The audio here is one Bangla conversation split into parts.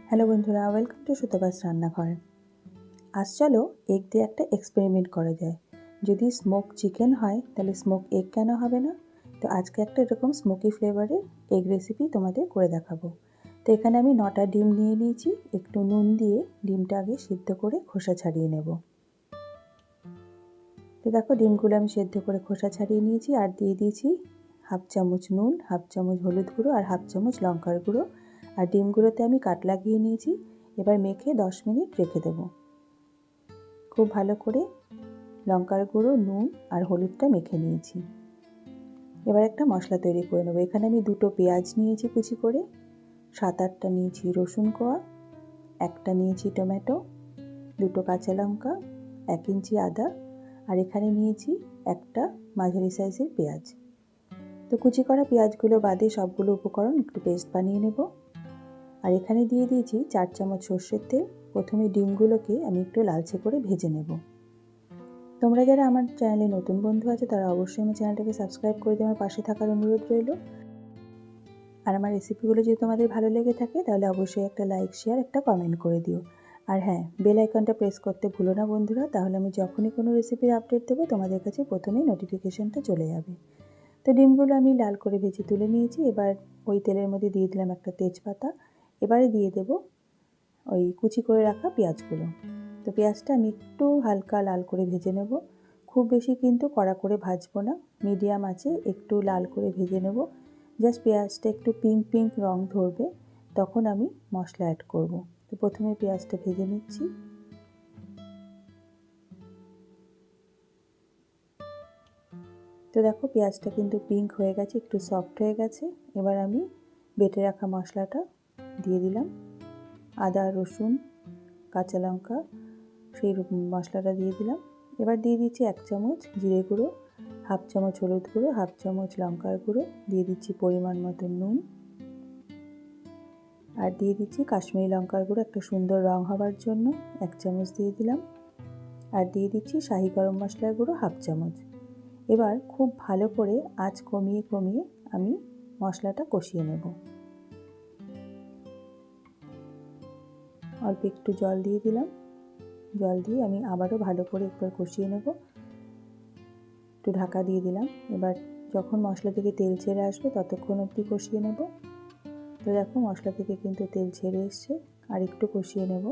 হ্যালো বন্ধুরা, ওয়েলকাম টু সুতপাস রান্নাঘর। আজ চলো এগ দিয়ে একটা এক্সপেরিমেন্ট করা যায়। যদি স্মোক চিকেন হয় তাহলে স্মোক এগ কেন হবে না? তো আজকে একটা এরকম স্মোকি ফ্লেভারের এগ রেসিপি তোমাদের করে দেখাবো। তো এখানে আমি 9টা ডিম নিয়ে নিয়েছি। একটু নুন দিয়ে ডিমটা আগে সিদ্ধ করে খোসা ছাড়িয়ে নেব। তো দেখো ডিমগুলো আমি সেদ্ধ করে খোসা ছাড়িয়ে নিয়েছি আর দিয়ে দিয়েছি হাফ চামচ নুন, হাফ চামচ হলুদ গুঁড়ো আর হাফ চামচ লঙ্কার গুঁড়ো। আর ডিমগুলোতে আমি কাট লাগিয়ে নিয়েছি। এবার মেখে 10 মিনিট রেখে দেব। খুব ভালো করে লঙ্কার গুঁড়ো, নুন আর হলুদটা মেখে নিয়েছি। এবার একটা মশলা তৈরি করে নেব। এখানে আমি 2টো পেঁয়াজ নিয়েছি কুচি করে, 7-8টা নিয়েছি রসুন কোয়া, একটা নিয়েছি টমেটো, 2টো কাঁচা লঙ্কা, 1 ইঞ্চি আদা আর এখানে নিয়েছি একটা মাঝারি সাইজের পেঁয়াজ। তো কুচি করা পেঁয়াজগুলো বাদে সবগুলো উপকরণ একটু পেস্ট বানিয়ে নেব। আর এখানে দিয়ে দিয়েছি 4 চামচ সর্ষের তেল। প্রথমে ডিমগুলোকে আমি একটু লালচে করে ভেজে নেব। তোমরা যারা আমার চ্যানেলে নতুন বন্ধু আছে তারা অবশ্যই আমার চ্যানেলটাকে সাবস্ক্রাইব করে দিয়ে আমার পাশে থাকার অনুরোধ রইল। আর আমার রেসিপিগুলো যদি তোমাদের ভালো লেগে থাকে তাহলে অবশ্যই একটা লাইক, শেয়ার, একটা কমেন্ট করে দিও। আর হ্যাঁ, বেল আইকনটা প্রেস করতে ভুলো না বন্ধুরা, তাহলে আমি যখনই কোনো রেসিপির আপডেট দেবো তোমাদের কাছে প্রথমেই নোটিফিকেশানটা চলে যাবে। তো ডিমগুলো আমি লাল করে ভেজে তুলে নিয়েছি। এবার ওই তেলের মধ্যে দিয়ে দিলাম একটা তেজপাতা। এবারে দিয়ে দেব ওই কুচি করে রাখা পেঁয়াজগুলো। তো পেঁয়াজটা আমি একটু হালকা লাল করে ভেজে নেব। খুব বেশি কিন্তু কড়া করে ভাজবো না, মিডিয়াম আছে একটু লাল করে ভেজে নেব। জাস্ট পেঁয়াজটা একটু পিঙ্ক পিঙ্ক রং ধরবে তখন আমি মশলা অ্যাড করব। তো প্রথমে পেঁয়াজটা ভেজে নিচ্ছি। তো দেখো পেঁয়াজটা কিন্তু পিঙ্ক হয়ে গেছে, একটু সফট হয়ে গেছে। এবার আমি বেটে রাখা মশলাটা দিয়ে দিলাম। আদা, রসুন, কাঁচা লঙ্কা, সেই মশলাটা দিয়ে দিলাম। এবার দিয়ে দিচ্ছি 1 চামচ জিরে গুঁড়ো, হাফ চামচ হলুদ গুঁড়ো, হাফ চামচ লঙ্কার গুঁড়ো, দিয়ে দিচ্ছি পরিমাণ মতো নুন আর দিয়ে দিচ্ছি কাশ্মীরি লঙ্কার গুঁড়ো একটা সুন্দর রং হওয়ার জন্য 1 চামচ দিয়ে দিলাম। আর দিয়ে দিচ্ছি শাহি গরম মশলার গুঁড়ো হাফ চামচ। এবার খুব ভালো করে আঁচ কমিয়ে কমিয়ে আমি মশলাটা কষিয়ে নেব। অল্প একটু জল দিয়ে দিলাম। জল দিয়ে আমি আবারও ভালো করে একবার কষিয়ে নেব। একটু ঢাকা দিয়ে দিলাম। এবার যখন মশলা থেকে তেল ছেড়ে আসবে ততক্ষণ অবধি কষিয়ে নেব। তো দেখো মশলা থেকে কিন্তু তেল ছেড়ে এসছে, আর একটু কষিয়ে নেব।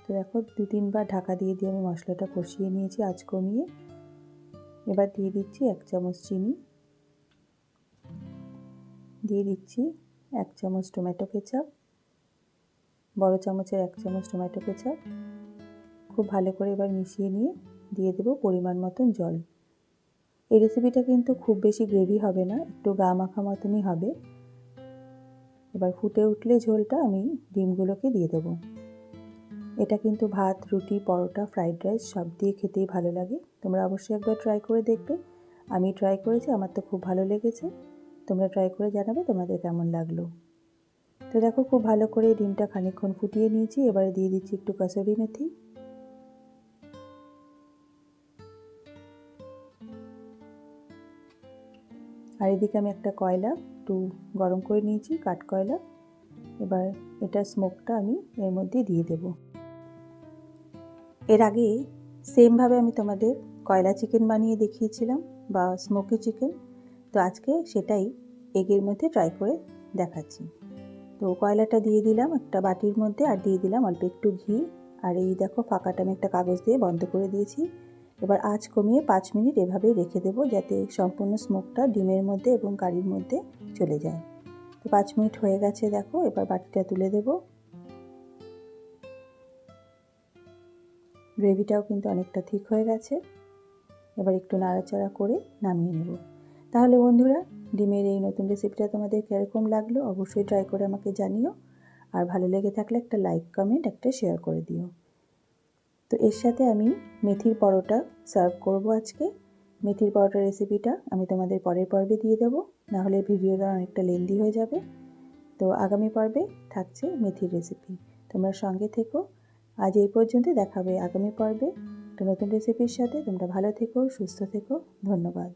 তো দেখো 2-3 বার ঢাকা দিয়ে দিয়ে আমি মশলাটা কষিয়ে নিয়েছি আঁচ কমিয়ে। এবার দিয়ে দিচ্ছি 1 চামচ চিনি, দিয়ে দিচ্ছি 1 চামচ টমেটো কেচাপ, বড় চামচের 1 চামচ টমেটো কেচাপ। খুব ভালো করে এবার মিশিয়ে নিয়ে দিয়ে দেব পরিমাণ মতন জল। এই রেসিপিটা কিন্তু খুব বেশি গ্রেভি হবে না, একটু গা মাখা মতনই হবে। এবার ফুটে উঠলে ঝোলটা আমি ডিমগুলোকে দিয়ে দেবো। এটা কিন্তু ভাত, রুটি, পরোটা, ফ্রাইড রাইস সব দিয়ে খেতেই ভালো লাগে। তোমরা অবশ্যই একবার ট্রাই করে দেখবে। আমি ট্রাই করেছি, আমার তো খুব ভালো লেগেছে। তোমরা ট্রাই করে জানাবে তোমাদের কেমন লাগলো। তো দেখো খুব ভালো করে ডিমটা খানিকক্ষণ ফুটিয়ে নিয়েছি। এবারে দিয়ে দিচ্ছি একটু কাসুরি মেথি। আর এদিকে আমি একটা কয়লা একটু গরম করে নিয়েছি, কাঠ কয়লা। এবার এটা স্মোকটা আমি এর মধ্যে দিয়ে দেব। এর আগে সেমভাবে আমি তোমাদের কয়লা চিকেন বানিয়ে দেখিয়েছিলাম বা স্মোকি চিকেন। তো আজকে সেটাই এগের মধ্যে ট্রাই করে দেখাচ্ছি। তো কয়লাটা দিয়ে দিলাম একটা বাটির মধ্যে আর দিয়ে দিলাম অল্প একটু ঘি। আর এই দেখো ফাঁকাটা আমি একটা কাগজ দিয়ে বন্ধ করে দিয়েছি। এবার আঁচ কমিয়ে 5 মিনিট এভাবেই রেখে দেবো যাতে সম্পূর্ণ স্মোকটা ডিমের মধ্যে এবং কারির মধ্যে চলে যায়। তো 5 মিনিট হয়ে গেছে দেখো। এবার বাটিটা তুলে দেব। গ্রেভিটাও কিন্তু অনেকটা ঠিক হয়ে গেছে। এবার একটু নাড়াচাড়া করে নামিয়ে নেব। তাহলে বন্ধুরা, ডিমের এই নতুন রেসিপিটা তোমাদের কীরকম লাগলো অবশ্যই ট্রাই করে আমাকে জানিও। আর ভালো লেগে থাকলে একটা লাইক, কমেন্ট, একটা শেয়ার করে দিও। তো এর সাথে আমি মেথির পরোটা সার্ভ করব আজকে। মেথির পরোটা রেসিপিটা আমি তোমাদের পরের পর্বে দিয়ে দেবো, নাহলে ভিডিওটা অনেকটা লেন্দি হয়ে যাবে। তো আগামী পর্বে থাকছে মেথির রেসিপি। তোমরা সঙ্গে থেকো। আজ এই পর্যন্ত, দেখা হবে আগামী পর্বে একটা নতুন রেসিপির সাথে। তোমরা ভালো থেকো, সুস্থ থেকো। ধন্যবাদ।